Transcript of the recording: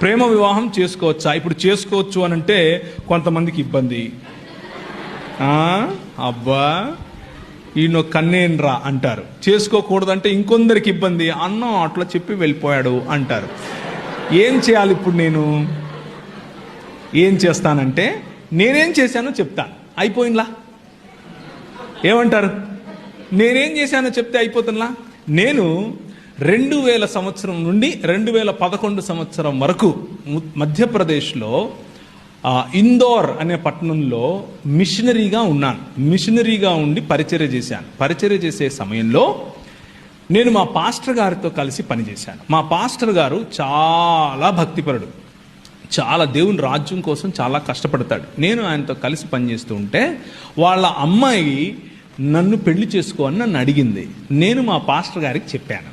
ప్రేమ వివాహం చేసుకోవచ్చా? ఇప్పుడు చేసుకోవచ్చు అని అంటే కొంతమందికి ఇబ్బంది. అబ్బా ఈయన కన్నేన్రా అంటారు. చేసుకోకూడదంటే ఇంకొందరికి ఇబ్బంది. అన్నం అట్లా చెప్పి వెళ్ళిపోయాడు అంటారు. ఏం చేయాలి ఇప్పుడు? నేను ఏం చేస్తానంటే నేనేం చేశానో చెప్తాను. అయిపోయిందా? ఏమంటారు? నేనేం చేశానో చెప్తే అయిపోతుందా? నేను 2000 సంవత్సరం నుండి 2011 సంవత్సరం వరకు మధ్యప్రదేశ్లో ఇందోర్ అనే పట్టణంలో మిషనరీగా ఉన్నాను. మిషనరీగా ఉండి పరిచర్య చేశాను. పరిచర్య చేసే సమయంలో నేను మా పాస్టర్ గారితో కలిసి పనిచేశాను. మా పాస్టర్ గారు చాలా భక్తిపరుడు, చాలా దేవుని రాజ్యం కోసం చాలా కష్టపడతాడు. నేను ఆయనతో కలిసి పనిచేస్తూ ఉంటే వాళ్ళ అమ్మాయి నన్ను పెళ్లి చేసుకో అని నన్ను అడిగింది. నేను మా పాస్టర్ గారికి చెప్పాను.